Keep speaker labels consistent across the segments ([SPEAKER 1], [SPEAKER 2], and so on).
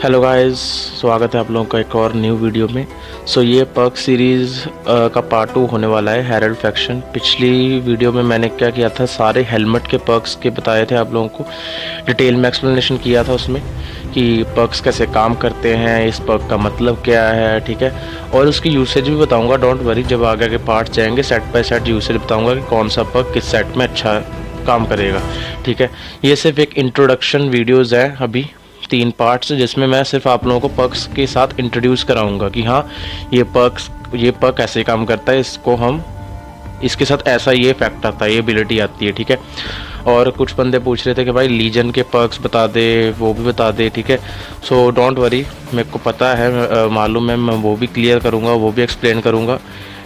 [SPEAKER 1] Hello guys, स्वागत है आप लोगों का एक और न्यू वीडियो में। ये पर्क सीरीज़ का पार्ट 2 होने वाला है, हेरल्ड फैक्शन। पिछली वीडियो में मैंने क्या किया था, सारे हेलमेट के पर्क्स के बताए थे आप लोगों को, डिटेल में एक्सप्लेनेशन किया था उसमें कि पर्क्स कैसे काम करते हैं, इस पर्क का मतलब क्या है, ठीक है। और उसकी यूसेज भी बताऊँगा, डोंट वरी। जब आगे के पार्ट जाएंगे सेट बाय सेट यूसेज बताऊँगा कि कौन सा पर्क किस सेट में अच्छा काम करेगा, ठीक है। ये सिर्फ एक इंट्रोडक्शन वीडियोज़ है, अभी 3 पार्ट्स, जिसमें मैं सिर्फ आप लोगों को पर्क्स के साथ इंट्रोड्यूस कराऊंगा कि हाँ ये पर्क ऐसे काम करता है, इसको हम इसके साथ ऐसा ये इफेक्ट आता है, ये एबिलिटी आती है, ठीक है। और कुछ बंदे पूछ रहे थे कि भाई लीजन के पर्क्स बता दे, वो भी बता दे, ठीक है। सो डोंट वरी, मेरे को पता है, मालूम है, मैं वो भी क्लियर करूँगा, वो भी एक्सप्लेन करूँगा।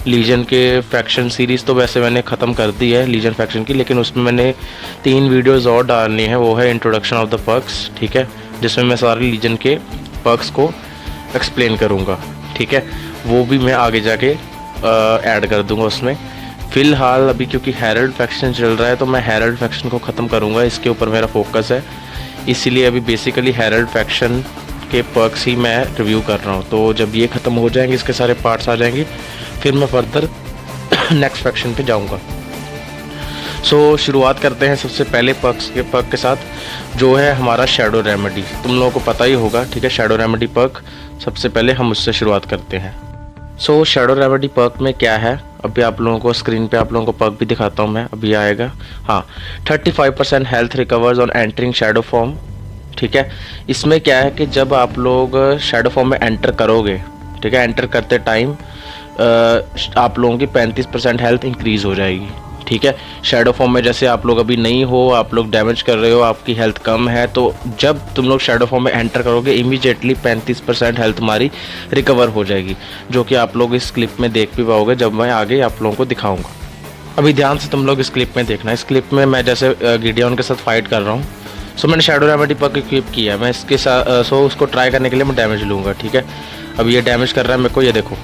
[SPEAKER 1] लीजन के फैक्शन सीरीज़ तो वैसे मैंने ख़त्म कर दी है लीजन फैक्शन की, लेकिन उसमें मैंने 3 वीडियोज़ और डालनी है। वो है इंट्रोडक्शन ऑफ द पर्क्स, ठीक है, जिसमें मैं सारे लीजन के पर्क्स को एक्सप्लेन करूँगा, ठीक है। वो भी मैं आगे जाके ऐड कर दूँगा उसमें। फ़िलहाल अभी क्योंकि हेरल्ड फैक्शन चल रहा है तो मैं हेरल्ड फैक्शन को ख़त्म करूँगा, इसके ऊपर मेरा फोकस है। इसीलिए अभी बेसिकली हेरल्ड फैक्शन के पर्क्स ही मैं रिव्यू कर रहा हूँ। तो जब ये ख़त्म हो जाएंगे, इसके सारे पार्ट्स आ जाएंगे, फिर मैं फर्दर नेक्स्ट फैक्शन पे जाऊँगा। शुरुआत करते हैं सबसे पहले पर्क के साथ, जो है हमारा शैडो रेमेडी। तुम लोगों को पता ही होगा, ठीक है। शैडो रेमेडी पर्क सबसे पहले हम उससे शुरुआत करते हैं। शैडो रेमेडी पर्क में क्या है, अभी आप लोगों को स्क्रीन पे आप लोगों को पर्क भी दिखाता हूँ मैं, अभी आएगा। हाँ, 35% health recovers on entering shadow form, ठीक है। इसमें क्या है कि जब आप लोग शैडो फॉर्म में एंटर करोगे, ठीक है, एंटर करते टाइम आप लोगों की 35% हेल्थ इंक्रीज़ हो जाएगी, ठीक है। शैडो फॉर्म में जैसे आप लोग अभी नहीं हो, आप लोग डैमेज कर रहे हो, आपकी हेल्थ कम है, तो जब तुम लोग शैडो फॉर्म में एंटर करोगे इमीडिएटली 35% हेल्थ हमारी रिकवर हो जाएगी, जो कि आप लोग इस क्लिप में देख भी पाओगे जब मैं आगे आप लोगों को दिखाऊंगा। अभी ध्यान से तुम लोग इस क्लिप में देखना। इस क्लिप में मैं जैसे गिडियन के साथ फाइट कर रहा हूँ। मैंने शैडो रेमेडी पर्क इक्विप किया है, मैं इसके साथ उसको ट्राई करने के लिए मैं डैमेज लूँगा, ठीक है। अब ये डैमेज कर रहा है मेरे को, ये देखो,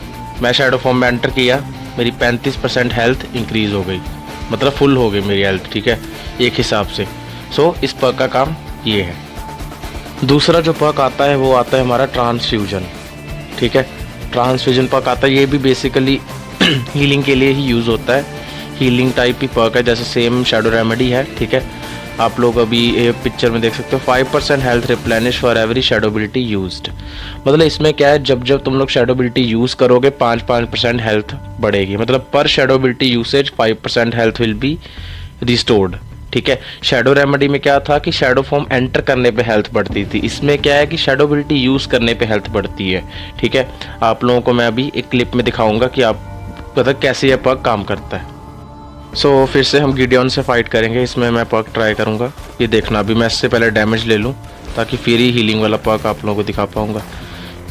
[SPEAKER 1] मैं शैडो फॉर्म में एंटर किया, मेरी 35% हेल्थ इंक्रीज़ हो गई, मतलब फुल हो गई मेरी हेल्थ, ठीक है, एक हिसाब से। इस पर्क का काम ये है। दूसरा जो पर्क आता है वो आता है हमारा ट्रांसफ्यूजन, ठीक है। ट्रांसफ्यूजन पर्क आता है, ये भी बेसिकली हीलिंग के लिए ही यूज़ होता है, हीलिंग टाइप ही पर्क है, जैसे सेम शैडो रेमेडी है, ठीक है। आप लोग अभी ये पिक्चर में देख सकते हो, 5% health replenish for every shadow ability used. मतलब इसमें क्या है, जब जब तुम लोग शैडो एबिलिटी यूज़ करोगे 5% हेल्थ बढ़ेगी, मतलब पर shadow ability usage 5% health will be restored, ठीक है। शैडो रेमेडी में क्या था कि शैडो फॉर्म एंटर करने पे हेल्थ बढ़ती थी, इसमें क्या है कि शैडो एबिलिटी यूज़ करने पे हेल्थ बढ़ती है, ठीक है। आप लोगों को मैं अभी एक क्लिप में दिखाऊंगा कि आप पता कैसे यह पर्क काम करता है। फिर से हम गिडियन से फाइट करेंगे, इसमें मैं पर्क ट्राई करूंगा। ये देखना, अभी मैं इससे पहले डैमेज ले लूं ताकि फिर ही हीलिंग वाला पर्क आप लोगों को दिखा पाऊंगा।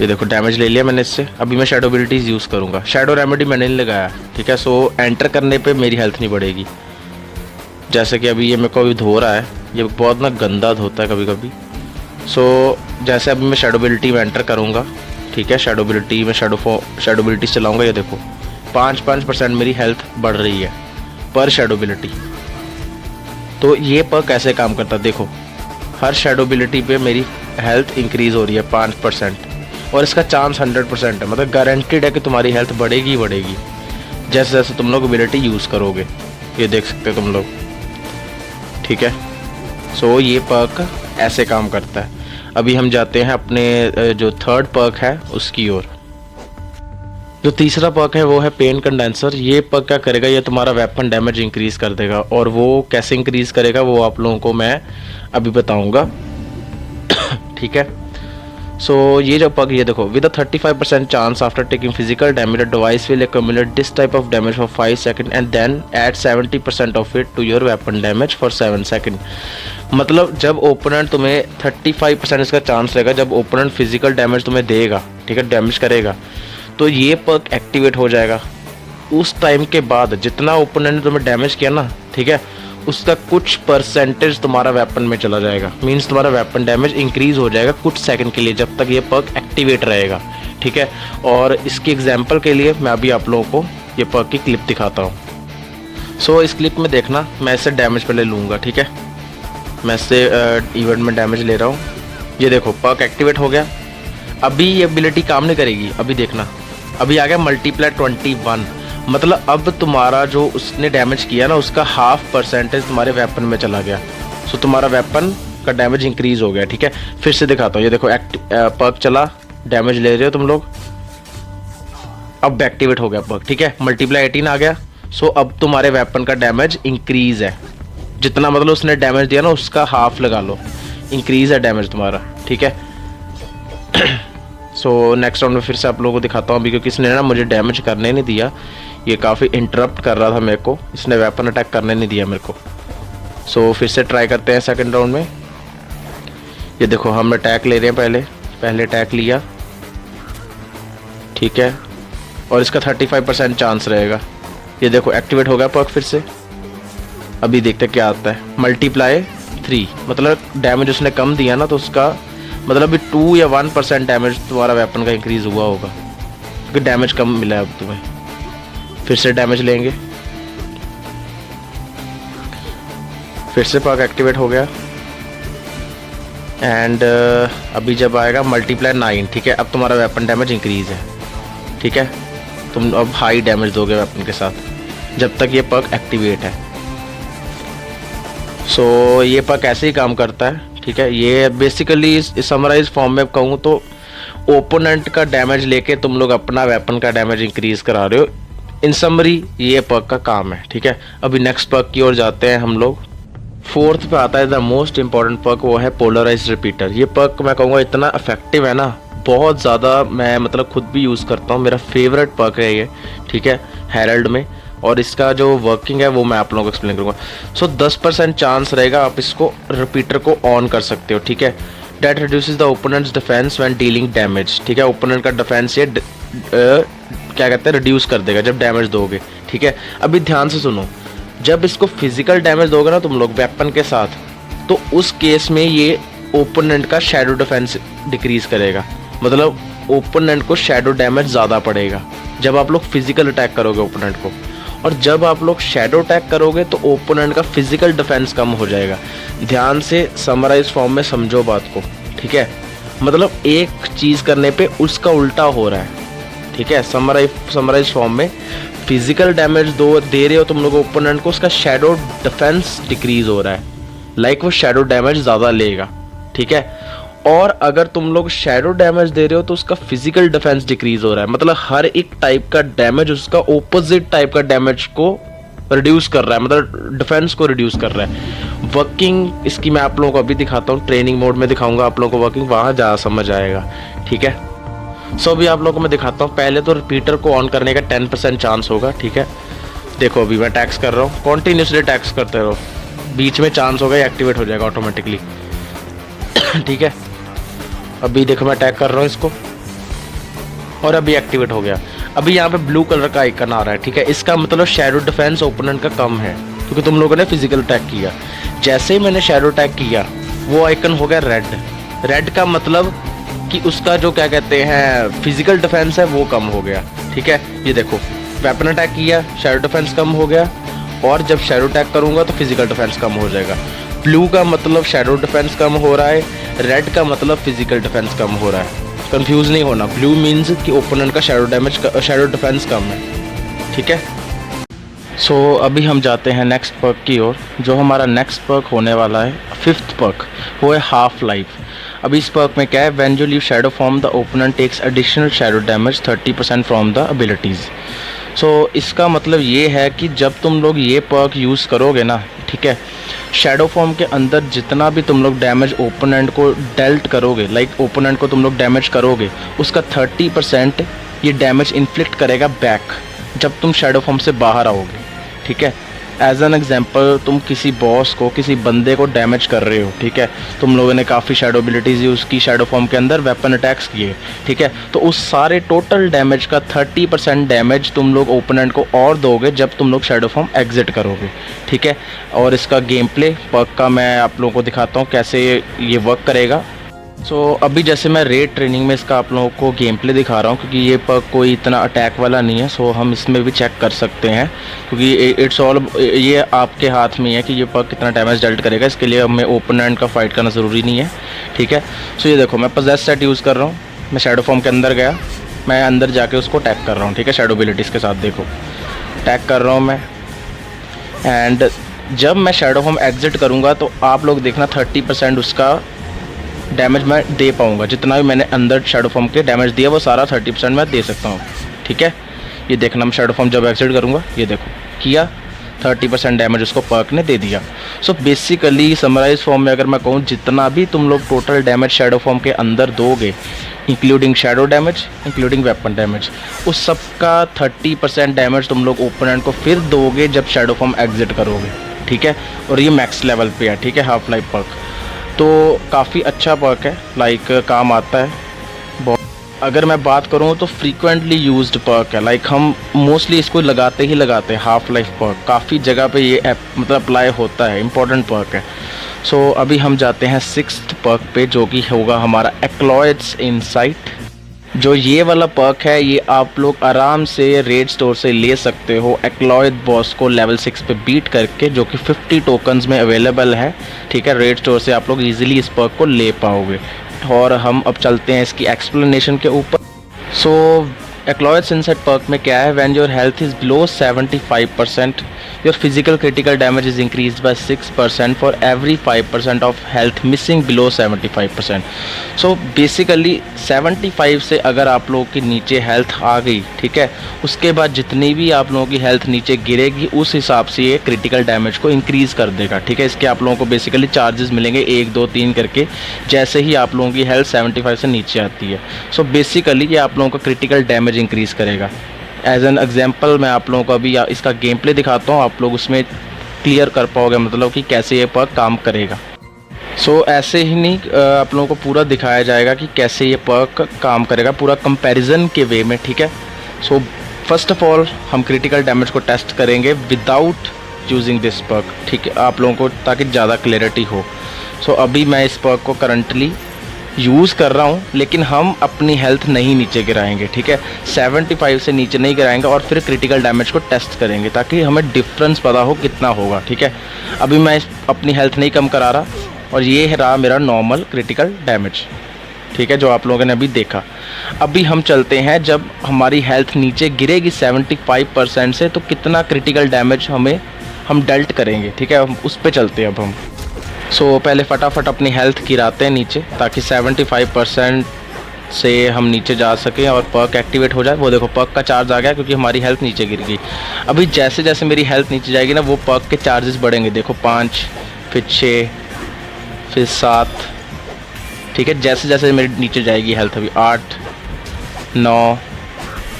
[SPEAKER 1] ये देखो, डैमेज ले लिया मैंने इससे। अभी मैं शैडो एबिलिटीज़ यूज़ करूंगा, शैडो रेमेडी मैंने नहीं लगाया, ठीक है। एंटर करने पे मेरी हेल्थ नहीं बढ़ेगी। जैसे कि अभी ये मेरे को अभी धो रहा है, ये बहुत ना गंदा धोता है कभी कभी। जैसे अभी मैं शैडो एबिलिटी में एंटर करूँगा, ठीक है, शैडो एबिलिटी में शैडो एबिलिटीज़ चलाऊँगा, ये देखो 5% मेरी हेल्थ बढ़ रही है पर शैडो एबिलिटी। तो ये पर्क कैसे काम करता है, देखो, हर शैडो एबिलिटी पे मेरी हेल्थ इंक्रीज़ हो रही है 5%, और इसका चांस 100% है, मतलब गारंटीड है कि तुम्हारी हेल्थ बढ़ेगी ही बढ़ेगी जैसे जैसे तुम लोग एबिलिटी यूज़ करोगे। ये देख सकते हो तुम लोग, ठीक है। ये पर्क ऐसे काम करता है। अभी हम जाते हैं अपने जो थर्ड पर्क है उसकी ओर। जो तीसरा पर्क है वो है पेन कंडेंसर। ये पर्क क्या करेगा, ये तुम्हारा वेपन डैमेज इंक्रीज़ कर देगा, और वो कैसे इंक्रीज़ करेगा वो आप लोगों को मैं अभी बताऊंगा, ठीक है। ये जो पर्क, ये देखो, with a 35% chance after taking physical damage, device will accumulate this type of damage for 5 second and then add 70% of it to your weapon damage for 7 second. मतलब जब ओपोनेंट तुम्हें 35% इसका चांस रहेगा, जब ओपोनेंट फिजिकल डैमेज तुम्हें देगा, ठीक है, डैमेज करेगा, तो ये पर्क एक्टिवेट हो जाएगा। उस टाइम के बाद जितना ओपोनेंट ने तुम्हें डैमेज किया ना, ठीक है, उसका कुछ परसेंटेज तुम्हारा वेपन में चला जाएगा, मींस तुम्हारा वेपन डैमेज इंक्रीज हो जाएगा कुछ सेकंड के लिए, जब तक ये पर्क एक्टिवेट रहेगा, ठीक है। और इसकी एग्जांपल के लिए मैं अभी आप लोगों को ये पर्क की क्लिप दिखाता हूँ। इस क्लिप में देखना, मैं इससे डैमेज पहले लूँगा, ठीक है। मैं इससे इवेंट में डैमेज ले रहा हूँ। ये देखो, पर्क एक्टिवेट हो गया, अभी ये एबिलिटी काम नहीं करेगी, अभी देखना। अभी आ गया मल्टीप्लाई 21, मतलब अब तुम्हारा जो उसने डैमेज किया ना उसका हाफ परसेंटेज तुम्हारे वेपन में चला गया। सो तुम्हारा वेपन का डैमेज इंक्रीज हो गया। ठीक है, फिर से दिखाता हूँ। ये देखो पर्क चला, डैमेज ले रहे हो तुम लोग, अब एक्टिवेट हो गया पर्क। ठीक है, मल्टीप्लाई 18 आ गया। सो अब तुम्हारे वेपन का डैमेज इंक्रीज है, जितना मतलब उसने डैमेज दिया ना उसका हाफ लगा लो, इंक्रीज है डैमेज तुम्हारा। ठीक है, सो नेक्स्ट राउंड में फिर से आप लोगों को दिखाता हूँ अभी, क्योंकि इसने ना मुझे डैमेज करने नहीं दिया, ये काफ़ी इंटरप्ट कर रहा था मेरे को, इसने वेपन अटैक करने नहीं दिया मेरे को। सो फिर से ट्राई करते हैं सेकंड राउंड में। ये देखो हम अटैक ले रहे हैं, पहले अटैक लिया। ठीक है, और इसका 35% चांस रहेगा। ये देखो एक्टिवेट हो गया पर्क फिर से। अभी देखते क्या आता है। मल्टीप्लाई 3, मतलब डैमेज उसने कम दिया ना तो उसका मतलब अभी 2 या 1% डैमेज तुम्हारा वेपन का इंक्रीज हुआ होगा, क्योंकि डैमेज कम मिला है अब तुम्हें। फिर से डैमेज लेंगे, फिर से पर्क एक्टिवेट हो गया। एंड अभी जब आएगा मल्टीप्लाई 9, ठीक है, अब तुम्हारा वेपन डैमेज इंक्रीज है। ठीक है, तुम अब हाई डैमेज दोगे वेपन के साथ जब तक ये पर्क एक्टिवेट है। सो ये पर्क ऐसे ही काम करता है। ठीक है, ये बेसिकली समराइज फॉर्म में कहूँ तो ओपोनेंट का डैमेज लेके तुम लोग अपना वेपन का डैमेज इंक्रीज करा रहे हो। इन समरी ये पर्क का काम है। ठीक है, अभी नेक्स्ट पर्क की ओर जाते हैं हम लोग। फोर्थ पे आता है द मोस्ट इंपॉर्टेंट पर्क, वो है पोलराइज्ड रिपीटर। ये पर्क मैं कहूँगा इतना इफेक्टिव है ना, बहुत ज़्यादा, मैं मतलब खुद भी यूज़ करता हूँ, मेरा फेवरेट पर्क है ये। ठीक है, हेरल्ड में, और इसका जो वर्किंग है वो मैं आप लोगों को एक्सप्लेन करूँगा। सो 10% चांस रहेगा आप इसको रिपीटर को ऑन कर सकते हो। ठीक है, that reduces the opponent's defence when dealing damage. ठीक है, ओपोनेंट का डिफेंस ये क्या कहते हैं रिड्यूस कर देगा जब डैमेज दोगे। ठीक है, अभी ध्यान से सुनो, जब इसको फिजिकल डैमेज दोगे ना तुम लोग वेपन के साथ, तो उस केस में ये ओपोनेंट का शैडो डिफेंस डिक्रीज करेगा, मतलब ओपोनेंट को शैडो डैमेज ज़्यादा पड़ेगा जब आप लोग फिजिकल अटैक करोगे ओपोनेंट को। और जब आप लोग शैडो अटैक करोगे तो ओपोनेंट का फिजिकल डिफेंस कम हो जाएगा। ध्यान से समराइज फॉर्म में समझो बात को। ठीक है, मतलब एक चीज़ करने पे उसका उल्टा हो रहा है। ठीक है, समराइज फॉर्म में फिजिकल डैमेज दे रहे हो तुम लोग ओपोनेंट को, उसका शैडो डिफेंस डिक्रीज हो रहा है, लाइक वो शैडो डैमेज ज़्यादा लेगा। ठीक है, और अगर तुम लोग शैडो डैमेज दे रहे हो तो उसका फिजिकल डिफेंस डिक्रीज हो रहा है, मतलब हर एक टाइप का डैमेज उसका ओपोजिट टाइप का डैमेज को रिड्यूस कर रहा है, मतलब डिफेंस को रिड्यूस कर रहा है। वर्किंग इसकी मैं आप लोगों को अभी दिखाता हूँ, ट्रेनिंग मोड में दिखाऊंगा आप लोगों को वर्किंग, वहाँ ज़्यादा समझ आएगा। ठीक है, सो अभी आप लोगों को मैं दिखाता हूँ। पहले तो रिपीटर को ऑन करने का 10% चांस होगा। ठीक है, देखो अभी मैं टैक्स कर रहा हूँ, कॉन्टीन्यूसली टैक्स करते रहो, बीच में चांस होगा एक्टिवेट हो जाएगा ऑटोमेटिकली। ठीक है, अभी देखो मैं अटैक कर रहा हूँ इसको, और अभी एक्टिवेट हो गया। अभी यहाँ पे ब्लू कलर का आइकन आ रहा है। ठीक है, इसका मतलब शैडो डिफेंस ओपोनेंट का कम है, क्योंकि तुम लोगों ने फिजिकल अटैक किया। जैसे ही मैंने शैडो अटैक किया वो आइकन हो गया रेड। रेड का मतलब कि उसका जो क्या कहते हैं फिजिकल डिफेंस है वो कम हो गया। ठीक है, ये देखो वेपन अटैक किया, शैडो डिफेंस कम हो गया, और जब शैडो अटैक करूँगा तो फिजिकल डिफेंस कम हो जाएगा। ब्लू का मतलब शैडो डिफेंस कम हो रहा है, रेड का मतलब फिजिकल डिफेंस कम हो रहा है। कंफ्यूज नहीं होना, ब्लू मीन्स कि ओपोनेंट का शैडो डिफेंस कम है। ठीक है, सो अभी हम जाते हैं नेक्स्ट पर्क की ओर। जो हमारा नेक्स्ट पर्क होने वाला है, फिफ्थ पर्क, वो है हाफ लाइफ। अभी इस पर्क में क्या है, when you leave shadow form the opponent takes additional shadow damage 30% from the abilities. So इसका मतलब ये है कि जब तुम लोग ये पर्क यूज़ करोगे ना, ठीक है, शैडो फॉर्म के अंदर जितना भी तुम लोग डैमेज ओपोनेंट को डेल्ट करोगे, लाइक ओपोनेंट को तुम लोग डैमेज करोगे, उसका 30% ये डैमेज इन्फ्लिक्ट करेगा बैक जब तुम शैडो फॉर्म से बाहर आओगे। ठीक है, एज एन एग्जाम्पल, तुम किसी बॉस को, किसी बंदे को डैमेज कर रहे हो। ठीक है, तुम लोगों ने काफ़ी शैडो एबिलिटीज़ यूज़ की, शैडो फॉर्म के अंदर वेपन अटैक्स किए। ठीक है, तो उस सारे टोटल डैमेज का 30% डैमेज तुम लोग ओपोनेंट को और दोगे जब तुम लोग शैडो फॉर्म एग्जिट करोगे। ठीक है, और इसका गेम प्ले पर्क का मैं आप लोगों को दिखाता हूँ कैसे ये वर्क करेगा। सो अभी जैसे मैं रेड ट्रेनिंग में इसका आप लोगों को गेम प्ले दिखा रहा हूँ, क्योंकि ये पर्क कोई इतना अटैक वाला नहीं है, सो हम इसमें भी चेक कर सकते हैं, क्योंकि इट्स ऑल, ये आपके हाथ में है कि ये पर्क कितना डैमेज डेल्ट करेगा। इसके लिए हमें ओपोनेंट का फाइट करना ज़रूरी नहीं है। ठीक है, सो ये देखो मैं पजेस सेट यूज़ कर रहा हूँ। मैं शैडो फॉर्म के अंदर गया, मैं अंदर जाके उसको टैग कर रहा हूँ, ठीक है, शैडो एबिलिटीज़ के साथ। देखो टैग कर रहा हूँ मैं, एंड जब मैं शैडो फॉर्म एग्जिट करूँगा तो आप लोग देखना 30% उसका डैमेज मैं दे पाऊँगा। जितना भी मैंने अंदर शैडो फॉर्म के डैमेज दिया वो सारा 30% मैं दे सकता हूँ, ठीक है। ये देखना, मैं शैडो फॉर्म जब एग्जिट करूँगा, ये देखो किया, 30% डैमेज उसको पर्क ने दे दिया। सो बेसिकली समराइज फॉर्म में अगर मैं कहूँ, जितना भी तुम लोग टोटल डैमेज शैडो फॉर्म के अंदर दोगे, including shadow damage, including weapon damage, उस सब का 30% डैमेज तुम लोग ओपोनेंट को फिर दोगे जब शैडो फॉर्म एग्जिट करोगे, ठीक है। और ये मैक्स लेवल पे है, ठीक है, हाफ लाइफ पर्क। तो काफ़ी अच्छा पर्क है, लाइक काम आता है। अगर मैं बात करूँ तो फ्रीक्वेंटली यूज्ड पर्क है, लाइक हम मोस्टली इसको लगाते ही लगाते हैं। हाफ लाइफ पर्क काफ़ी जगह पे ये मतलब अप्लाई होता है, इम्पोर्टेंट पर्क है। सो अभी हम जाते हैं 6th पर्क पे, जो कि होगा हमारा एक्लॉयड्स इनसाइट। जो ये वाला पर्क है, ये आप लोग आराम से रेड स्टोर से ले सकते हो एक्लॉयड बॉस को लेवल 6 पे बीट करके, जो कि 50 टोकन्स में अवेलेबल है, ठीक है। रेड स्टोर से आप लोग इजीली इस पर्क को ले पाओगे। और हम अब चलते हैं इसकी एक्सप्लेनेशन के ऊपर। सो एक्लॉयड्स इनसाइट पर्क में क्या है, when your health is below 75%, your physical critical damage is increase by 6% for every 5% of health missing below 75%। So basically 75 से अगर आप लोगों की नीचे हेल्थ आ गई, ठीक है, उसके बाद जितनी भी आप लोगों की हेल्थ नीचे गिरेगी उस हिसाब से ये क्रिटिकल डैमेज को इंक्रीज़ कर देगा, ठीक है। इसके आप लोगों को बेसिकली चार्जेस मिलेंगे 1 2 3 करके, जैसे ही आप लोगों की हेल्थ 75 से नीचे आती है। सो बेसिकली ये आप लोगों का क्रिटिकल डैमेज इंक्रीज़ करेगा। एज एन एग्जाम्पल मैं आप लोगों को अभी इसका गेम प्ले दिखाता हूँ, आप लोग उसमें क्लियर कर पाओगे मतलब कि कैसे ये पर्क काम करेगा। सो ऐसे ही नहीं, आप लोगों को पूरा दिखाया जाएगा कि कैसे ये पर्क काम करेगा, पूरा कंपैरिजन के वे में, ठीक है। सो फर्स्ट ऑफ ऑल हम क्रिटिकल डैमेज को टेस्ट करेंगे विदाउट यूजिंग दिस पर्क, ठीक है, आप लोगों को ताकि ज़्यादा क्लैरिटी हो। सो अभी मैं इस पर्क को करंटली यूज़ कर रहा हूँ, लेकिन हम अपनी हेल्थ नहीं नीचे गिराएंगे, ठीक है, 75 से नीचे नहीं गिराएंगे और फिर क्रिटिकल डैमेज को टेस्ट करेंगे ताकि हमें डिफरेंस पता हो कितना होगा, ठीक है। अभी मैं अपनी हेल्थ नहीं कम करा रहा और ये रहा मेरा नॉर्मल क्रिटिकल डैमेज, ठीक है, जो आप लोगों ने अभी देखा। अभी हम चलते हैं, जब हमारी हेल्थ नीचे गिरेगी 75% से, तो कितना क्रिटिकल डैमेज हम डेल्ट करेंगे, ठीक है, उस पर चलते हैं अब हम। सो पहले फटाफट अपनी हेल्थ गिराते हैं नीचे ताकि 75% से हम नीचे जा सकें और पर्क एक्टिवेट हो जाए। वो देखो पर्क का चार्ज आ गया क्योंकि हमारी हेल्थ नीचे गिर गई। अभी जैसे जैसे मेरी हेल्थ नीचे जाएगी ना, वो पर्क के चार्जेस बढ़ेंगे। देखो 5, फिर 6, फिर 7, ठीक है, जैसे जैसे मेरी नीचे जाएगी हेल्थ। अभी 8, 9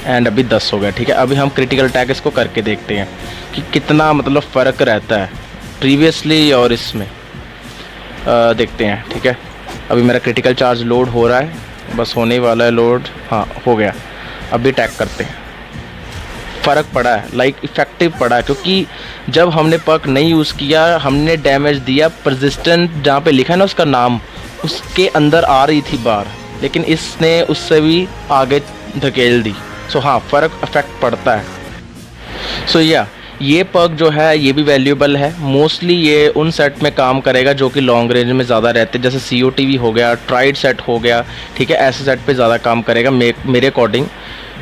[SPEAKER 1] एंड अभी 10 हो गया, ठीक है। अभी हम क्रिटिकल अटैक इसको करके देखते हैं कि कितना मतलब फ़र्क रहता है प्रीवियसली और इसमें। देखते हैं, ठीक है। अभी मेरा क्रिटिकल चार्ज लोड हो रहा है, बस होने वाला है लोड। हाँ, हो गया। अभी अटैक करते हैं। फ़र्क पड़ा है, लाइक इफेक्टिव पड़ा है, क्योंकि जब हमने पर्क नहीं यूज़ किया, हमने डैमेज दिया परसिस्टेंट, जहाँ पे लिखा है ना उसका नाम, उसके अंदर आ रही थी बार, लेकिन इसने उससे भी आगे धकेल दी। सो हाँ, फ़र्क इफेक्ट पड़ता है। सो ये पर्क जो है ये भी वैल्यूएबल है। मोस्टली ये उन सेट में काम करेगा जो कि लॉन्ग रेंज में ज़्यादा रहते हैं, जैसे COTV हो गया, ट्राइड सेट हो गया, ठीक है, ऐसे सेट पे ज़्यादा काम करेगा मेरे अकॉर्डिंग,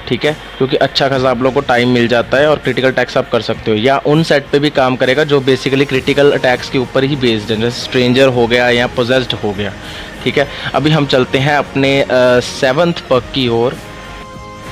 [SPEAKER 1] ठीक है, क्योंकि अच्छा खासा आप लोग को टाइम मिल जाता है और क्रिटिकल अटैक्स आप कर सकते हो। या उन सेट पे भी काम करेगा जो बेसिकली क्रिटिकल अटैक्स के ऊपर ही बेस्ड है, जैसे स्ट्रेंजर हो गया या पोजेस्ड हो गया, ठीक है। अभी हम चलते हैं अपने 7th पर्क की ओर।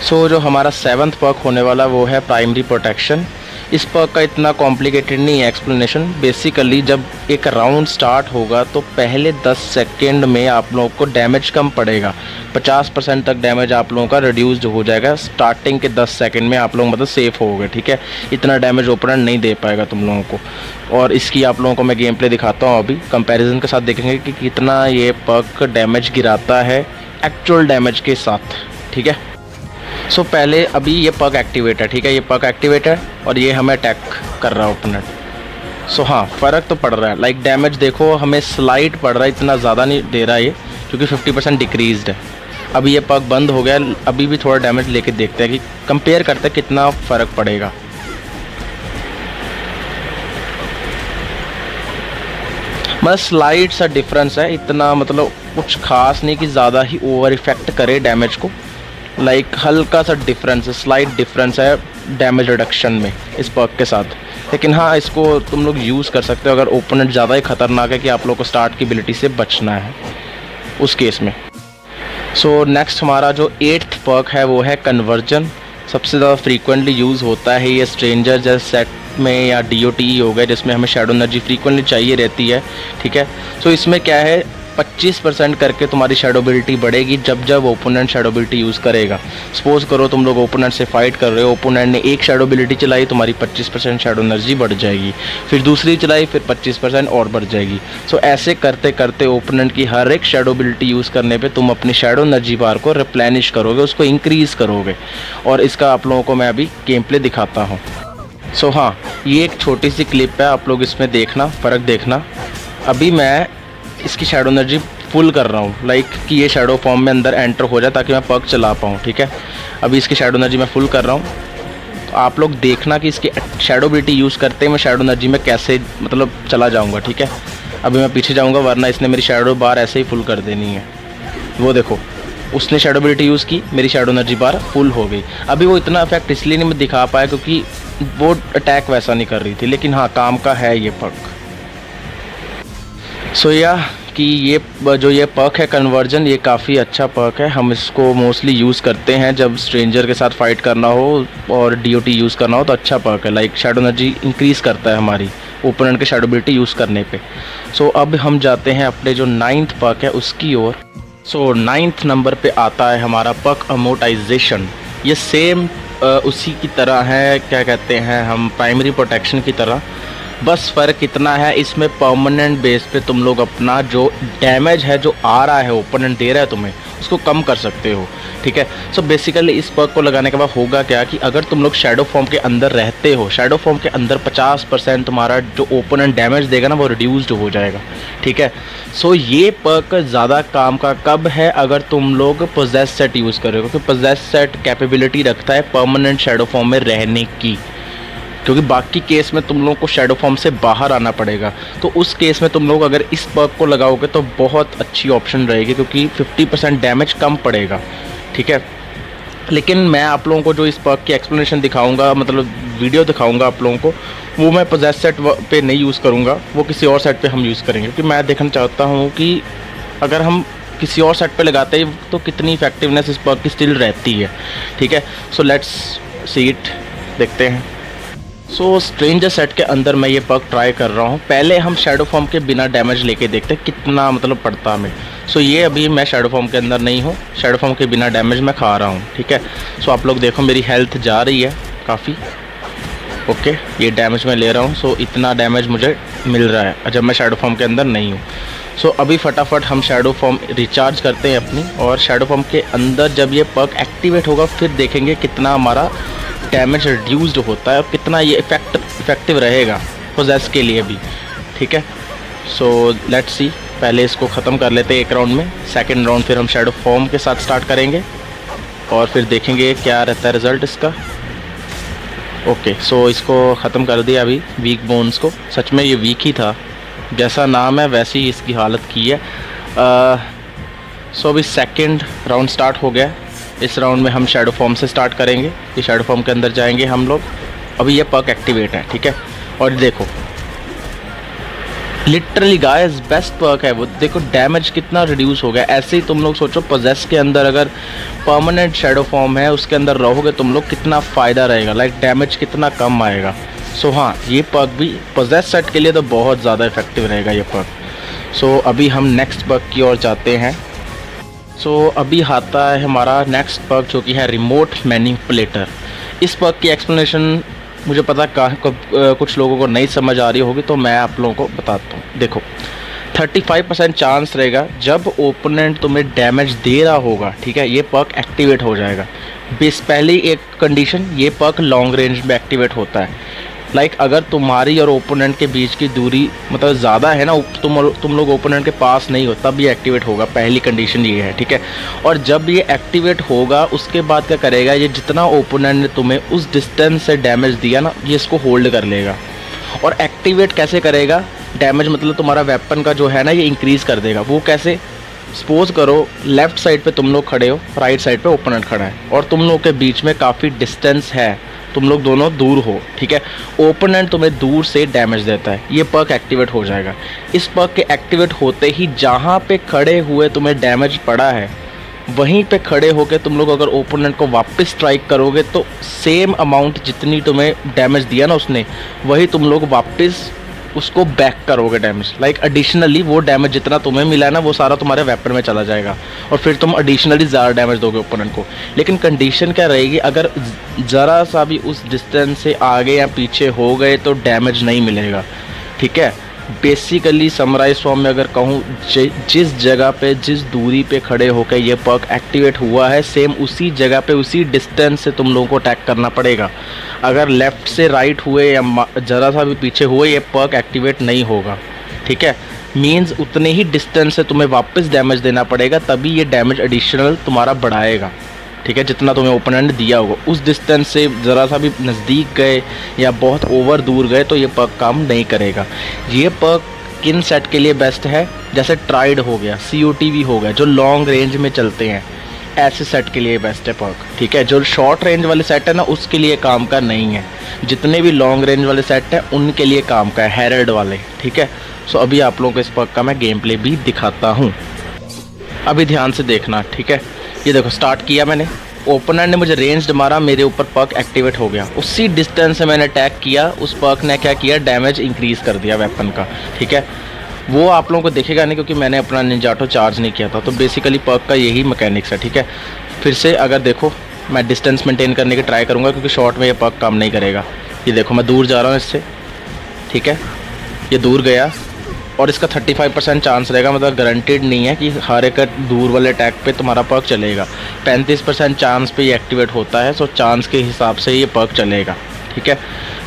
[SPEAKER 1] सो जो हमारा 7th पर्क होने वाला वो है प्राइमरी प्रोटेक्शन। इस पर्क का इतना कॉम्प्लिकेटेड नहीं है एक्सप्लेनेशन। बेसिकली जब एक राउंड स्टार्ट होगा तो पहले 10 सेकेंड में आप लोगों को डैमेज कम पड़ेगा, 50% तक डैमेज आप लोगों का रिड्यूस्ड हो जाएगा। स्टार्टिंग के 10 सेकेंड में आप लोग मतलब सेफ़ हो गए, ठीक है, इतना डैमेज ओपोनेंट नहीं दे पाएगा तुम लोगों को। और इसकी आप लोगों को मैं गेम प्ले दिखाता हूँ अभी, कंपैरिजन के साथ देखेंगे कि कितना ये पर्क डैमेज गिराता है एक्चुअल डैमेज के साथ, ठीक है। सो पहले अभी ये पर्क एक्टिवेट है, ठीक है, ये पर्क एक्टिवेट है और ये हमें अटैक कर रहा है ओपोनेंट। सो हाँ, फ़र्क तो पड़ रहा है, लाइक डैमेज देखो हमें स्लाइड पड़ रहा है, इतना ज़्यादा नहीं दे रहा है ये, क्योंकि 50% डिक्रीज़ड है। अभी ये पर्क बंद हो गया, अभी भी थोड़ा डैमेज लेके देखते हैं कि कंपेयर करते हैं कितना फ़र्क पड़ेगा। बस लाइट सा डिफरेंस है, इतना मतलब कुछ खास नहीं कि ज़्यादा ही ओवर इफेक्ट करे डैमेज को। लाइक हल्का सा डिफरेंस है, स्लाइट डिफरेंस है डैमेज रिडक्शन में इस पर्क के साथ। लेकिन हाँ, इसको तुम लोग यूज़ कर सकते हो अगर ओपोनेंट ज़्यादा ही ख़तरनाक है कि आप लोग को स्टार्ट की एबिलिटी से बचना है, उस केस में। सो नेक्स्ट हमारा जो 8th पर्क है वो है कन्वर्जन। सबसे ज़्यादा फ्रीक्वेंटली यूज़ होता है ये स्ट्रेंजर जैसे सेट में या DOTE हो गए, जिसमें हमें शैडो एनर्जी फ्रीक्वेंटली चाहिए रहती है, ठीक है। सो इसमें क्या है, 25% करके तुम्हारी शैडो एबिलिटी बढ़ेगी जब जब ओपोनेंट शैडो एबिलिटी यूज़ करेगा। सपोज करो तुम लोग ओपोनेंट से फाइट कर रहे हो, ओपोनेंट ने एक शैडो एबिलिटी चलाई, तुम्हारी 25% शैडो एनर्जी बढ़ जाएगी, फिर दूसरी चलाई, फिर 25% और बढ़ जाएगी। सो ऐसे करते करते ओपोनेंट की हर एक शैडो एबिलिटी यूज़ करने पे तुम अपनी शैडो एनर्जी बार को रिप्लेनिश करोगे, उसको इंक्रीज़ करोगे। और इसका आप लोगों को मैं अभी गेम प्ले दिखाता हूँ। सो हाँ, ये एक छोटी सी क्लिप है, आप लोग इसमें देखना, फ़र्क देखना। अभी मैं इसकी शैडो एनर्जी फुल कर रहा हूँ, लाइक कि ये शैडो फॉर्म में अंदर एंटर हो जाए ताकि मैं पर्क चला पाऊँ, ठीक है। अभी इसकी शैडो एनर्जी मैं फुल कर रहा हूँ, तो आप लोग देखना कि इसकी शैडो एबिलिटी यूज़ करते ही मैं शैडो एनर्जी में कैसे मतलब चला जाऊँगा, ठीक है। अभी मैं पीछे जाऊँगा, वरना इसने मेरी शैडो बार ऐसे ही फुल कर देनी है। वो देखो, उसने शैडो एबिलिटी यूज़ की, मेरी शैडो एनर्जी बार फुल हो गई। अभी वो इतना इफेक्ट इसलिए नहीं मैं दिखा पाया क्योंकि वो अटैक वैसा नहीं कर रही थी, लेकिन हाँ, काम का है ये पर्क। सो या कि ये जो ये पर्क है कन्वर्जन, ये काफ़ी अच्छा पर्क है। हम इसको मोस्टली यूज़ करते हैं जब स्ट्रेंजर के साथ फाइट करना हो और DOT यूज़ करना हो, तो अच्छा पर्क है। लाइक शैडो एनर्जी इंक्रीज़ करता है हमारी ओपोनेंट के शैडो एबिलिटी यूज़ करने पे। सो अब हम जाते हैं अपने जो 9th पर्क है उसकी ओर। सो 9th नंबर पे आता है हमारा पर्क अमोर्टाइजेशन। ये सेम उसी की तरह है, क्या कहते हैं हम, प्राइमरी प्रोटेक्शन की तरह। बस फ़र्क इतना है, इसमें परमानेंट बेस पे तुम लोग अपना जो डैमेज है जो आ रहा है ओपोनेंट दे रहा है तुम्हें, उसको कम कर सकते हो, ठीक है। सो बेसिकली इस पर्क को लगाने के बाद होगा क्या कि अगर तुम लोग शैडो फॉर्म के अंदर रहते हो, शैडो फॉर्म के अंदर 50% तुम्हारा जो ओपोनेंट डैमेज देगा ना वो रिड्यूस्ड हो जाएगा, ठीक है। सो ये पर्क ज़्यादा काम का कब है, अगर तुम लोग पोजेस सेट यूज़ कर रहे हो, क्योंकि पोजेस सेट कैपेबिलिटी रखता है परमानेंट शैडो फॉर्म में रहने की, क्योंकि बाकी केस में तुम लोगों को शैडो फॉर्म से बाहर आना पड़ेगा। तो उस केस में तुम लोग अगर इस पर्क को लगाओगे तो बहुत अच्छी ऑप्शन रहेगी, क्योंकि 50% डैमेज कम पड़ेगा, ठीक है। लेकिन मैं आप लोगों को जो इस पर्क की एक्सप्लेनेशन दिखाऊंगा, मतलब वीडियो दिखाऊंगा आप लोगों को, वो मैं पोजेस सेट पे नहीं यूज़ करूँगा, वो किसी और सेट पे हम यूज़ करेंगे। क्योंकि मैं देखना चाहता हूँ कि अगर हम किसी और सेट पे लगाते हैं तो कितनी इफेक्टिवनेस इस पर्क की स्टिल रहती है, ठीक है। सो लेट्स सी इट, देखते हैं। सो स्ट्रेंजर सेट के अंदर मैं ये पर्क ट्राई कर रहा हूँ। पहले हम शैडो फॉर्म के बिना डैमेज लेके देखते हैं कितना मतलब पड़ता हमें। सो ये अभी मैं शैडो फॉर्म के अंदर नहीं हूँ, शैडो फॉर्म के बिना डैमेज मैं खा रहा हूँ, ठीक है। सो आप लोग देखो मेरी हेल्थ जा रही है काफ़ी, ओके। ये डैमेज मैं ले रहा हूँ, सो इतना डैमेज मुझे मिल रहा है जब मैं शैडो फॉर्म के अंदर नहीं हूँ। सो अभी फटाफट हम शैडो फॉर्म रिचार्ज करते हैं अपनी, और शैडो फॉर्म के अंदर जब ये पर्क एक्टिवेट होगा फिर देखेंगे कितना हमारा डैमेज रिड्यूस्ड होता है और कितना ये इफेक्टिव रहेगा पोजेस के लिए भी, ठीक है। सो लेट्स सी, पहले इसको ख़त्म कर लेते हैं एक राउंड में, सेकंड राउंड फिर हम शैडो फॉर्म के साथ स्टार्ट करेंगे और फिर देखेंगे क्या रहता है रिज़ल्ट इसका। ओके, सो इसको ख़त्म कर दिया अभी वीक बोन्स को। सच में ये वीक ही था, जैसा नाम है वैसी ही इसकी हालत की है। सो अभी सेकंड राउंड स्टार्ट हो गया। इस राउंड में हम शैडो फॉर्म से स्टार्ट करेंगे, ये शैडो फॉर्म के अंदर जाएंगे हम लोग। अभी ये पर्क एक्टिवेट है, ठीक है। और देखो लिटरली गाइस बेस्ट पर्क है वो, देखो डैमेज कितना रिड्यूस हो गया। ऐसे ही तुम लोग सोचो पोजेस के अंदर अगर परमानेंट शैडो फॉर्म है उसके अंदर रहोगे तुम लोग, कितना फ़ायदा रहेगा, लाइक डैमेज कितना कम आएगा। सो हाँ, ये पर्क भी पोजेस सेट के लिए तो बहुत ज़्यादा इफेक्टिव रहेगा ये पर्क। सो अभी हम नेक्स्ट पर्क की ओर जाते हैं। सो अभी आता है हमारा नेक्स्ट पर्क जो कि है रिमोट मैनिपुलेटर। इस पर्क की एक्सप्लेनेशन मुझे पता कुछ लोगों को नहीं समझ आ रही होगी, तो मैं आप लोगों को बताता हूँ। देखो 35% चांस रहेगा जब ओपोनेंट तुम्हें डैमेज दे रहा होगा, ठीक है, ये पर्क एक्टिवेट हो जाएगा। पहली एक कंडीशन, ये पर्क लॉन्ग रेंज में एक्टिवेट होता है। लाइक अगर तुम्हारी और ओपोनेंट के बीच की दूरी मतलब ज़्यादा है ना, तुम लोग ओपोनेंट के पास नहीं हो, तब ये एक्टिवेट होगा। पहली कंडीशन ये है, ठीक है। और जब ये एक्टिवेट होगा उसके बाद क्या करेगा, ये जितना ओपोनेंट ने तुम्हें उस डिस्टेंस से डैमेज दिया ना, ये इसको होल्ड कर लेगा। और एक्टिवेट कैसे करेगा, डैमेज मतलब तुम्हारा वेपन का जो है ना ये इंक्रीज़ कर देगा। वो कैसे? सपोज करो लेफ़्ट साइड पे तुम लोग खड़े हो, राइट साइड पे ओपोनेंट खड़ा है और तुम लोग के बीच में काफ़ी डिस्टेंस है, तुम लोग दोनों दूर हो, ठीक है। ओपोनेंट तुम्हें दूर से डैमेज देता है, ये पर्क एक्टिवेट हो जाएगा। इस पर्क के एक्टिवेट होते ही जहाँ पे खड़े हुए तुम्हें डैमेज पड़ा है वहीं पे खड़े होकर तुम लोग अगर ओपोनेंट को वापस स्ट्राइक करोगे तो सेम अमाउंट जितनी तुम्हें डैमेज दिया ना उसने, वही तुम लोग वापस उसको बैक करोगे डैमेज। लाइक एडिशनली वो डैमेज जितना तुम्हें मिला है ना वो सारा तुम्हारे वेपन में चला जाएगा और फिर तुम एडिशनली ज़्यादा डैमेज दोगे ओपोनेंट को। लेकिन कंडीशन क्या रहेगी, अगर ज़रा सा भी उस डिस्टेंस से आगे या पीछे हो गए तो डैमेज नहीं मिलेगा, ठीक है। बेसिकली समराइज फॉर्म में अगर कहूँ, जिस जगह पे जिस दूरी पे खड़े होकर ये पर्क एक्टिवेट हुआ है सेम उसी जगह पे उसी डिस्टेंस से तुम लोगों को अटैक करना पड़ेगा। अगर लेफ़्ट से राइट हुए या ज़रा सा भी पीछे हुए ये पर्क एक्टिवेट नहीं होगा, ठीक है। मींस उतने ही डिस्टेंस से तुम्हें वापस डैमेज देना पड़ेगा, तभी ये डैमेज एडिशनल तुम्हारा बढ़ाएगा, ठीक है। जितना तुम्हें ओपोनेंट दिया होगा उस डिस्टेंस से ज़रा सा भी नज़दीक गए या बहुत ओवर दूर गए तो ये पर्क काम नहीं करेगा। ये पर्क किन सेट के लिए बेस्ट है? जैसे ट्राइड हो गया, COTV हो गया, जो लॉन्ग रेंज में चलते हैं, ऐसे सेट के लिए बेस्ट है पर्क, ठीक है। जो शॉर्ट रेंज वाले सेट है ना उसके लिए काम का नहीं है। जितने भी लॉन्ग रेंज वाले सेट हैं उनके लिए काम का है, हेरल्ड वाले, ठीक है। सो अभी आप लोगों को इस पर्क का मैं गेम प्ले भी दिखाता हूँ, अभी ध्यान से देखना, ठीक है। ये देखो स्टार्ट किया मैंने, ओपोनेंट ने मुझे रेंज्ड मारा, मेरे ऊपर पर्क एक्टिवेट हो गया। उसी डिस्टेंस से मैंने अटैक किया, उस पर्क ने क्या किया, डैमेज इंक्रीज़ कर दिया वेपन का, ठीक है। वो आप लोगों को दिखेगा नहीं क्योंकि मैंने अपना निंजाटो चार्ज नहीं किया था। तो बेसिकली पर्क का यही मैकेनिक्स है, ठीक है। फिर से अगर देखो मैं डिस्टेंस मेंटेन करने की ट्राई करूँगा क्योंकि शॉर्ट में ये पर्क काम नहीं करेगा। ये देखो मैं दूर जा रहा हूँ इससे, ठीक है। ये दूर गया और इसका 35% चांस रहेगा, मतलब गारंटेड नहीं है कि हर एक दूर वाले अटैक पे तुम्हारा पर्क चलेगा। 35% चांस पे ये एक्टिवेट होता है, सो चांस के हिसाब से ये पर्क चलेगा, ठीक है।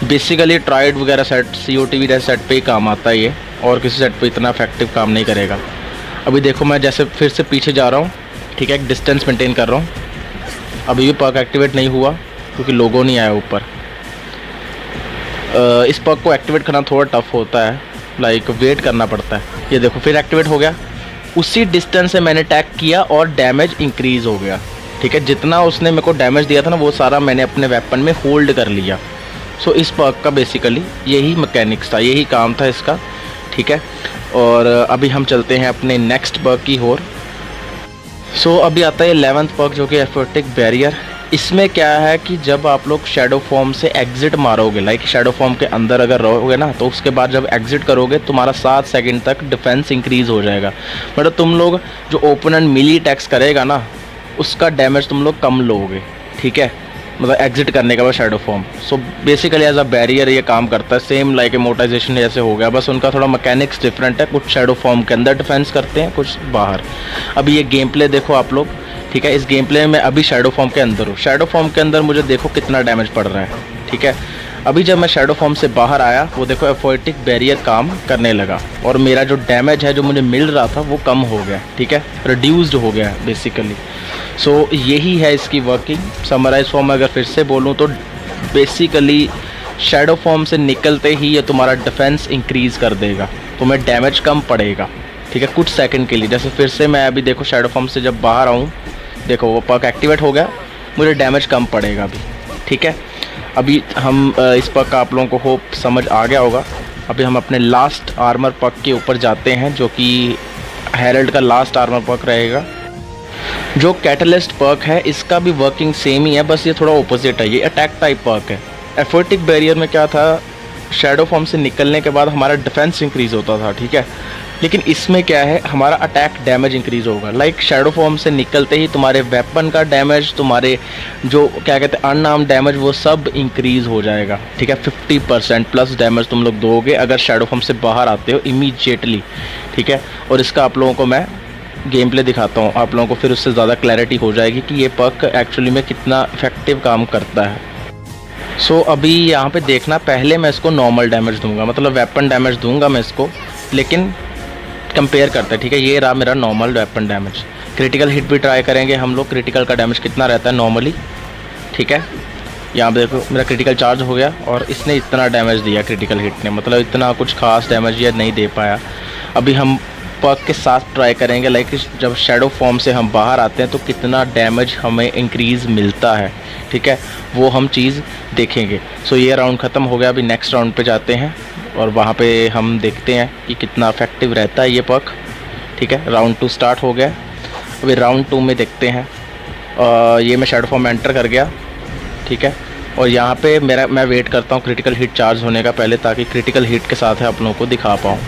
[SPEAKER 1] बेसिकली ट्राइड वगैरह सेट, COTV जैसे सेट पे ही काम आता है ये, और किसी सेट पे इतना इफेक्टिव काम नहीं करेगा। अभी देखो मैं जैसे फिर से पीछे जा रहा हूँ, ठीक है, एक डिस्टेंस मेंटेन कर रहा हूँ। अभी भी पर्क एक्टिवेट नहीं हुआ क्योंकि लोगो नहीं आया ऊपर। इस पर्क को एक्टिवेट करना थोड़ा टफ होता है, लाइक वेट करना पड़ता है। ये देखो फिर एक्टिवेट हो गया, उसी डिस्टेंस से मैंने अटैक किया और डैमेज इंक्रीज़ हो गया, ठीक है। जितना उसने मेरे को डैमेज दिया था ना वो सारा मैंने अपने वेपन में होल्ड कर लिया। सो इस पर्क का बेसिकली यही मैकेनिक्स था, यही काम था इसका, ठीक है। और अभी हम चलते हैं अपने नेक्स्ट पर्क की ओर। सो अभी आता है 11th पर्क जो कि एफर्टिक बैरियर। इसमें क्या है कि जब आप लोग शैडो फॉर्म से एग्जिट मारोगे, लाइक शैडो फॉर्म के अंदर अगर रहोगे ना, तो उसके बाद जब एग्जिट करोगे तुम्हारा 7 सेकंड तक डिफेंस इंक्रीज़ हो जाएगा। मतलब तुम लोग जो ओपोनेंट मिली अटैक्स करेगा ना उसका डैमेज तुम लोग कम लोगे, ठीक है, मतलब एग्जिट करने के बाद shadow form. So basically as a barrier ये काम करता है, सेम लाइक इमोर्टाइजेशन जैसे हो गया, बस उनका थोड़ा मैकेनिक्स डिफरेंट है। कुछ शैडो फॉर्म के अंदर डिफेंस करते हैं, कुछ बाहर। अभी ये गेम प्ले देखो आप लोग, ठीक है। इस गेम प्ले में अभी शैडो फॉर्म के अंदर हूँ, शैडो फॉर्म के अंदर मुझे देखो कितना डैमेज पड़ रहा है, ठीक है। अभी जब मैं शैडो फॉर्म से बाहर आया वो देखो एफर्टिक बैरियर काम करने लगा और मेरा जो डैमेज है जो मुझे मिल रहा था वो कम हो गया, ठीक है, रिड्यूस्ड हो गया बेसिकली। सो यही है इसकी वर्किंग। समराइज फॉर्म अगर फिर से बोलूँ तो बेसिकली शैडो फॉर्म से निकलते ही ये तुम्हारा डिफेंस इंक्रीज़ कर देगा, तुम्हें डैमेज कम पड़ेगा, ठीक है, कुछ सेकंड के लिए। जैसे फिर से मैं अभी देखो शैडो फॉर्म से जब बाहर आऊँ, देखो वो पर्क एक्टिवेट हो गया, मुझे डैमेज कम पड़ेगा अभी, ठीक है। अभी हम इस पर्क का आप लोगों को होप समझ आ गया होगा। अभी हम अपने लास्ट आर्मर पर्क के ऊपर जाते हैं जो कि हेरल्ड का लास्ट आर्मर पर्क रहेगा। जो कैटलिस्ट पर्क है इसका भी वर्किंग सेम ही है, बस ये थोड़ा ऑपोजिट है, ये अटैक टाइप पर्क है। एफर्टिक बैरियर में क्या था, शैडो फॉर्म से निकलने के बाद हमारा डिफेंस इंक्रीज़ होता था, ठीक है, लेकिन इसमें क्या है हमारा अटैक डैमेज इंक्रीज़ होगा। लाइक शैडो फॉर्म से निकलते ही तुम्हारे वेपन का डैमेज, तुम्हारे जो क्या कहते हैं अनआर्म्ड डैमेज, वो सब इंक्रीज़ हो जाएगा, ठीक है। 50% प्लस डैमेज तुम लोग दोगे अगर शैडो फॉर्म से बाहर आते हो इमीडिएटली, ठीक है। और इसका आप लोगों को मैं गेम प्ले दिखाता हूँ, आप लोगों को फिर उससे ज़्यादा क्लैरिटी हो जाएगी कि ये पर्क एक्चुअली में कितना इफेक्टिव काम करता है। सो अभी यहाँ पे देखना, पहले मैं इसको नॉर्मल डैमेज दूंगा, मतलब वेपन डैमेज दूंगा मैं इसको, लेकिन कंपेयर करते हैं, ठीक है। ये रहा मेरा normal weapon damage. Critical hit भी ट्राई करेंगे हम लोग, क्रिटिकल का डैमेज कितना रहता है नॉर्मली, ठीक है। यहाँ पे देखो मेरा क्रिटिकल चार्ज हो गया और इसने इतना डैमेज दिया क्रिटिकल हिट ने, मतलब इतना कुछ खास डैमेज ये नहीं दे पाया। अभी हम पर्क के साथ ट्राई करेंगे, लाइक जब शैडो फॉर्म से हम बाहर आते हैं तो कितना डैमेज हमें इंक्रीज़ मिलता है, ठीक है, वो हम चीज़ देखेंगे। सो ये राउंड ख़त्म हो गया, अभी नेक्स्ट राउंड पे जाते हैं और वहाँ पे हम देखते हैं कि कितना इफेक्टिव रहता है ये पर्क, ठीक है। राउंड 2 स्टार्ट हो गया, अभी राउंड 2 में देखते हैं। ये मैं शैडो फॉर्म में एंटर कर गया, ठीक है, और यहाँ पे मैं वेट करता हूँ क्रिटिकल हिट चार्ज होने का पहले, ताकि क्रिटिकल हिट के साथ आप लोगों को दिखा पाऊँ,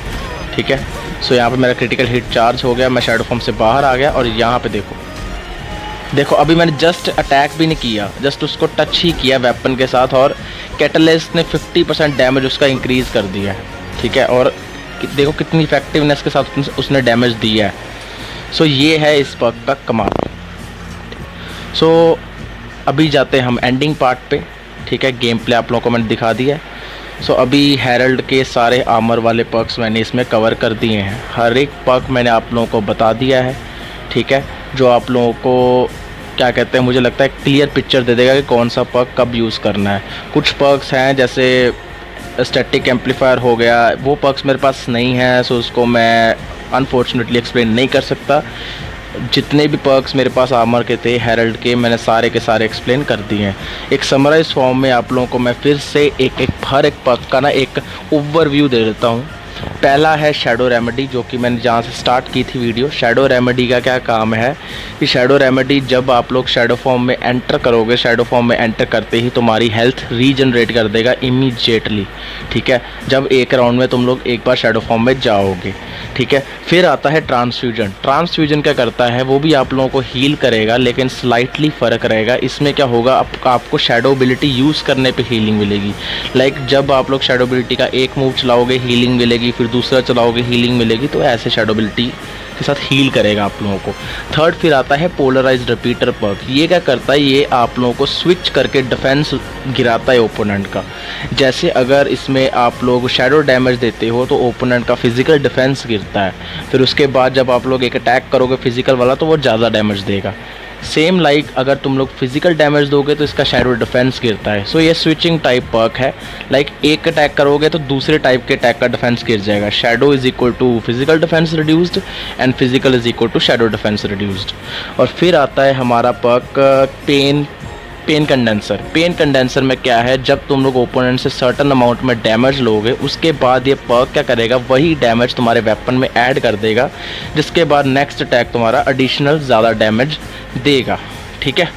[SPEAKER 1] ठीक है। सो यहाँ पे मेरा क्रिटिकल हिट चार्ज हो गया, मैं शैडो फॉर्म से बाहर आ गया और यहाँ पे देखो अभी मैंने जस्ट अटैक भी नहीं किया, जस्ट उसको टच ही किया वेपन के साथ और कैटलिस्ट ने 50% डैमेज उसका इंक्रीज़ कर दिया है, ठीक है। और देखो कितनी इफेक्टिवनेस के साथ उसने डैमेज दिया है। सो ये है इस पर्क का कमाल। सो अभी जाते हैं हम एंडिंग पार्ट पे, ठीक है। गेम प्ले आप लोगों को मैंने दिखा दिया है। सो अभी हेरल्ड के सारे आर्मर वाले पर्क्स मैंने इसमें कवर कर दिए हैं, हर एक पर्क मैंने आप लोगों को बता दिया है, ठीक है, जो आप लोगों को क्या कहते हैं, मुझे लगता है क्लियर पिक्चर दे देगा कि कौन सा पर्क कब यूज़ करना है। कुछ पर्क्स हैं जैसे स्टैटिक एम्पलीफायर हो गया, वो पर्क्स मेरे पास नहीं है, सो उसको मैं अनफॉर्चुनेटली एक्सप्लेन नहीं कर सकता। जितने भी पर्क्स मेरे पास आर्मर के थे हेरल्ड के, मैंने सारे के सारे एक्सप्लेन कर दिए हैं। एक समराइज फॉर्म में आप लोगों को मैं फिर से हर एक पर्क का ना एक ओवरव्यू दे देता हूँ। पहला है शैडो रेमेडी, जो कि मैंने जहाँ से स्टार्ट की थी वीडियो। शैडो रेमेडी का क्या काम है कि शैडो रेमेडी जब आप लोग शैडो फॉर्म में एंटर करोगे, शैडो फॉर्म में एंटर करते ही तुम्हारी हेल्थ रीजनरेट कर देगा इमीडिएटली, ठीक है, जब एक राउंड में तुम लोग एक बार शैडो फॉर्म में जाओगे, ठीक है। फिर आता है ट्रांसफ्यूजन। ट्रांसफ्यूजन क्या करता है, वो भी आप लोगों को हील करेगा, लेकिन स्लाइटली फ़र्क रहेगा। इसमें क्या होगा, आपको शैडो एबिलिटी यूज़ करने पे हीलिंग मिलेगी। लाइक जब आप लोग शैडो एबिलिटी का एक मूव चलाओगे हीलिंग मिलेगी, फिर दूसरा चलाओगे हीलिंग मिलेगी, तो ऐसे शैडो एबिलिटी के साथ हील करेगा आप लोगों को। थर्ड फिर आता है पोलराइज्ड रिपीटर पर्क। ये क्या करता है, ये आप लोगों को स्विच करके डिफेंस गिराता है ओपोनेंट का। जैसे अगर इसमें आप लोग शैडो डैमेज देते हो तो ओपोनेंट का फिजिकल डिफेंस गिरता है, फिर उसके बाद जब आप लोग एक अटैक करोगे फिजिकल वाला तो वो ज़्यादा डैमेज देगा। सेम लाइक अगर तुम लोग फिजिकल डैमेज दोगे तो इसका शैडो डिफेंस गिरता है। सो ये स्विचिंग टाइप पर्क है, लाइक एक अटैक करोगे तो दूसरे टाइप के अटैक का डिफेंस गिर जाएगा। Shadow is equal to physical defence reduced and physical is equal to shadow defence reduced. और फिर आता है हमारा perk pain condenser. Pain condenser में क्या है, जब तुम लोग ओपोनेंट से सर्टन अमाउंट में डैमेज लोगे उसके बाद ये पर्क क्या करेगा, वही डैमेज तुम्हारे वेपन में ऐड कर देगा, जिसके बाद नेक्स्ट अटैक तुम्हारा एडिशनल ज़्यादा डैमेज देगा, ठीक है।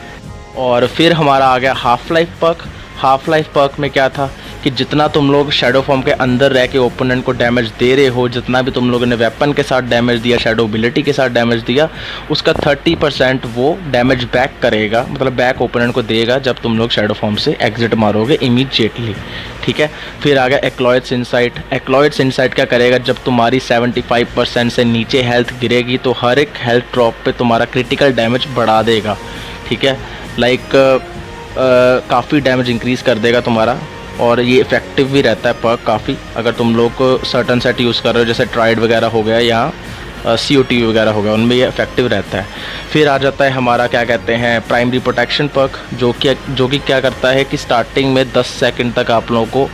[SPEAKER 1] और फिर हमारा आ गया half life perk. Half life perk में क्या था कि जितना तुम लोग शैडो फॉर्म के अंदर रह के ओपोनेंट को डैमेज दे रहे हो, जितना भी तुम लोगों ने वेपन के साथ डैमेज दिया, शैडो एबिलिटी के साथ डैमेज दिया, उसका 30% वो डैमेज बैक करेगा, मतलब बैक ओपोनेंट को देगा जब तुम लोग शैडो फॉर्म से एग्जिट मारोगे इमीडिएटली, ठीक है। फिर आ गया एक्लॉइड्स इनसाइट। एक्लॉइड्स इनसाइट क्या करेगा, जब तुम्हारी 75% से नीचे हेल्थ गिरेगी तो हर एक हेल्थ ड्रॉप पे तुम्हारा क्रिटिकल डैमेज बढ़ा देगा, ठीक है, लाइक काफ़ी डैमेज इंक्रीज़ कर देगा तुम्हारा। और ये इफ़ेक्टिव भी रहता है पर्क काफ़ी, अगर तुम लोग सर्टन सेट यूज़ कर रहे हो, जैसे ट्राइड वगैरह हो गया या COT वगैरह हो गया, उनमें ये इफेक्टिव रहता है। फिर आ जाता है हमारा क्या कहते हैं प्राइमरी प्रोटेक्शन पर्क, जो कि क्या करता है कि स्टार्टिंग में 10 सेकंड तक आप लोगों को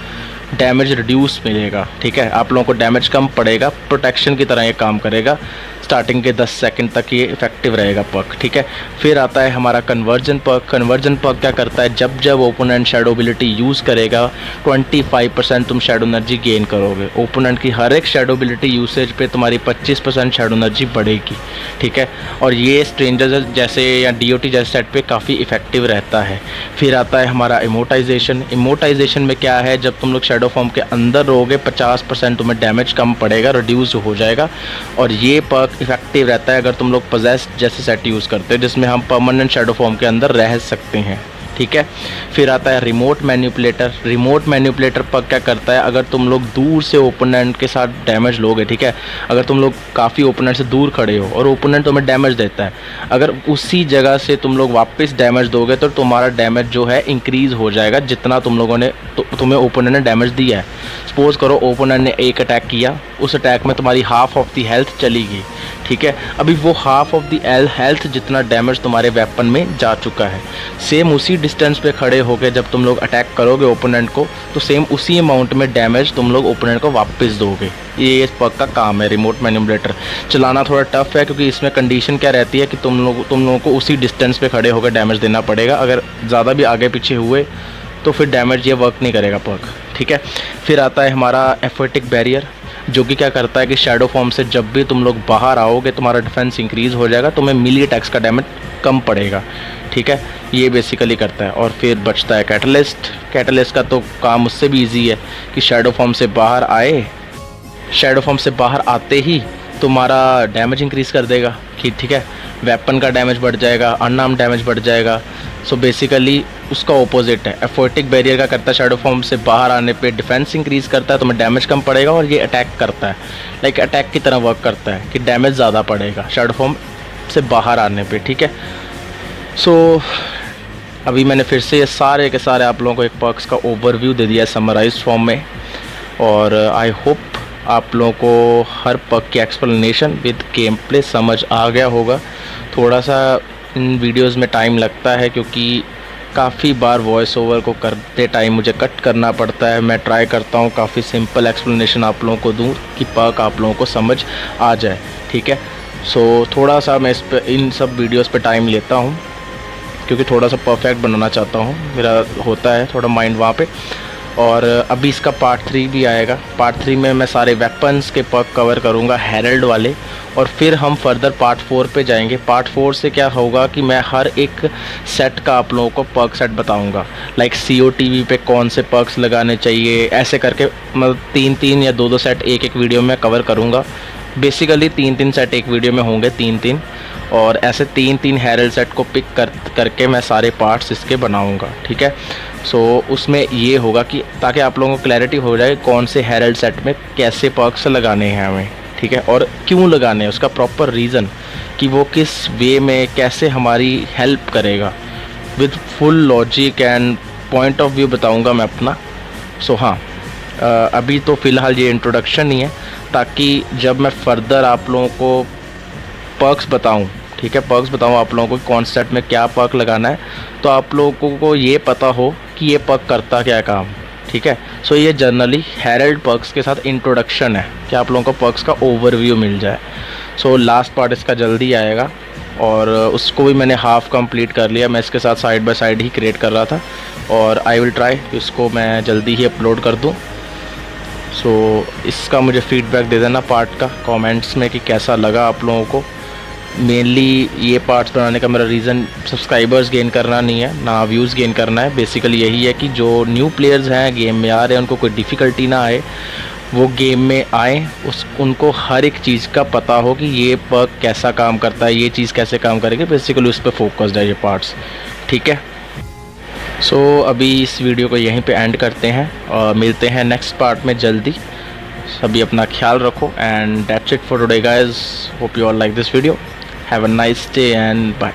[SPEAKER 1] डैमेज रिड्यूस मिलेगा, ठीक है, आप लोगों को डैमेज कम पड़ेगा, प्रोटेक्शन की तरह ये काम करेगा। स्टार्टिंग के 10 सेकंड तक ये इफेक्टिव रहेगा पर्क, ठीक है। फिर आता है हमारा कन्वर्जन पर्क। कन्वर्जन पर्क क्या करता है, जब ओपोनेंट शैडो एबिलिटी यूज़ करेगा 25% तुम शैडो एनर्जी गेन करोगे। ओपोनेंट की हर एक शैडो एबिलिटी यूसेज पे तुम्हारी 25% शैडो एनर्जी बढ़ेगी, ठीक है। और ये स्ट्रेंजर्स जैसे या DOT जैसे सेट पे काफ़ी इफेक्टिव रहता है। फिर आता है हमारा इमोटाइजेशन। इमोटाइजेशन में क्या है, जब तुम लोग शैडो फॉर्म के अंदर रहोगे 50% तुम्हें डैमेज कम पड़ेगा, रिड्यूस हो जाएगा। और ये पर्क इफेक्टिव रहता है अगर तुम लोग पोजेस्ड जैसे सेट यूज़ करते हैं, जिसमें हम परमानेंट शैडो फॉर्म के अंदर रह सकते हैं, ठीक है। फिर आता है remote manipulator. Remote manipulator perk क्या करता है, अगर तुम लोग दूर से ओपोनेंट के साथ डैमेज लोगे, ठीक है, अगर तुम लोग काफ़ी ओपोनेंट से दूर खड़े हो और ओपोनेंट तुम्हें डैमेज देता है, अगर उसी जगह से तुम लोग वापस डैमेज दोगे तो तुम्हारा डैमेज जो है इंक्रीज़ हो जाएगा, जितना तुम लोगों ने तुम्हें ओपोनेंट ने डैमेज दिया है। सपोज करो ओपोनेंट ने एक अटैक किया, उस अटैक में तुम्हारी हाफ ऑफ दी हेल्थ चली गई, ठीक ठीक है। अभी वो हाफ ऑफ द हेल्थ जितना डैमेज तुम्हारे वेपन में जा चुका है। सेम उसी डिस्टेंस पे खड़े होकर जब तुम लोग अटैक करोगे ओपोनेंट को, तो सेम उसी अमाउंट में डैमेज तुम लोग ओपोनेंट को वापस दोगे। ये इस पर्क का काम है। रिमोट मैनिपुलेटर चलाना थोड़ा टफ है, क्योंकि इसमें कंडीशन क्या रहती है कि तुम लोगों को उसी डिस्टेंस पे खड़े होकर डैमेज देना पड़ेगा। अगर ज़्यादा भी आगे पीछे हुए तो फिर डैमेज ये वर्क नहीं करेगा पर्क, ठीक है। फिर आता है हमारा एफर्टिक बैरियर, जो कि क्या करता है कि शैडो फॉर्म से जब भी तुम लोग बाहर आओगे तुम्हारा डिफेंस इंक्रीज़ हो जाएगा, तुम्हें मिली अटैक्स का डैमेज कम पड़ेगा, ठीक है। ये बेसिकली करता है। और फिर बचता है कैटलिस्ट। कैटलिस्ट का तो काम उससे भी ईजी है कि शैडो फॉर्म से बाहर आए, शैडो फॉर्म से बाहर आते ही तुम्हारा डैमेज इंक्रीज़ कर देगा, ठीक है। वेपन का डैमेज बढ़ जाएगा, अनआर्म्ड डैमेज बढ़ जाएगा। सो बेसिकली उसका ऑपोजिट है। एफर्टिक बैरियर का करता है शैडो फॉर्म से बाहर आने पे डिफेंस इंक्रीज़ करता है, तुम्हें डैमेज कम पड़ेगा। और ये अटैक करता है, लाइक अटैक की तरह वर्क करता है कि डैमेज ज़्यादा पड़ेगा शैडो फॉर्म से बाहर आने पे, ठीक है। सो अभी मैंने फिर से ये सारे के सारे आप लोगों को एक पर्क्स का ओवरव्यू दे दिया है समराइज्ड फॉर्म में, और आई होप आप लोगों को हर पर्क की एक्सप्लेनेशन विद गेम प्ले समझ आ गया होगा। थोड़ा सा इन वीडियोस में टाइम लगता है, क्योंकि काफ़ी बार वॉइस ओवर को करते टाइम मुझे कट करना पड़ता है। मैं ट्राई करता हूँ काफ़ी सिंपल एक्सप्लेनेशन आप लोगों को दूँ कि पर्क आप लोगों को समझ आ जाए, ठीक है। सो थोड़ा सा मैं इन सब वीडियोस पे टाइम लेता हूँ, क्योंकि थोड़ा सा परफेक्ट बनाना चाहता हूँ। मेरा होता है थोड़ा माइंड वहाँ पे। और अभी इसका पार्ट 3 भी आएगा। पार्ट 3 में मैं सारे वेपन्स के पर्क कवर करूँगा, हेरल्ड वाले। और फिर हम फर्दर पार्ट 4 पे जाएंगे। पार्ट 4 से क्या होगा कि मैं हर एक सेट का आप लोगों को पर्क सेट बताऊंगा, लाइक COTV पे कौन से पर्क्स लगाने चाहिए, ऐसे करके मतलब 3-3 या 2-2 सेट एक वीडियो में कवर करूंगा। बेसिकली 3-3 सेट एक वीडियो में होंगे, 3-3, और ऐसे 3-3 हेरल्ड सेट को पिक करके मैं सारे पार्ट्स इसके बनाऊंगा, ठीक है। सो उसमें ये होगा कि ताकि आप लोगों को क्लैरिटी हो जाए कौन से हेरल्ड सेट में कैसे पर्क्स लगाने हैं हमें, ठीक है, और क्यों लगाने हैं, उसका प्रॉपर रीज़न कि वो किस वे में कैसे हमारी हेल्प करेगा, with full logic and point of view बताऊंगा मैं अपना। सो हाँ, अभी तो फ़िलहाल ये इंट्रोडक्शन ही है, ताकि जब मैं फर्दर आप लोगों को पर्क्स बताऊं, ठीक है, पर्क्स बताऊं आप लोगों को कौन सेट में क्या पर्क लगाना है, तो आप लोगों को ये पता हो कि ये पर्क करता क्या काम, ठीक है। सो ये जनरली हेरल्ड पर्क्स के साथ इंट्रोडक्शन है कि आप लोगों को पर्क्स का ओवरव्यू मिल जाए। सो लास्ट पार्ट इसका जल्दी आएगा, और उसको भी मैंने हाफ कंप्लीट कर लिया। मैं इसके साथ side by side he create कर रहा था, और आई विल ट्राई इसको मैं जल्दी ही अपलोड कर दूँ। सो इसका मुझे फीडबैक दे देना पार्ट का कमेंट्स में कि कैसा लगा आप लोगों को। मेनली ये पार्ट्स बनाने का मेरा रीज़न सब्सक्राइबर्स गेन करना नहीं है, ना व्यूज़ गेन करना है। बेसिकली यही है कि जो न्यू प्लेयर्स हैं, गेम में आ रहे हैं, उनको कोई डिफ़िकल्टी ना आए, वो गेम में आए, उनको हर एक चीज़ का पता हो कि ये पर्क कैसा काम करता है, ये चीज़ कैसे काम करेगी। बेसिकली उस पर फोकस्ड है ये पार्ट्स, ठीक है। सो अभी इस वीडियो को यहीं पे एंड करते हैं, और मिलते हैं नेक्स्ट पार्ट में जल्दी। सभी अपना ख्याल रखो, and that's it for today guys. Hope you all like this video. Have a nice day and bye.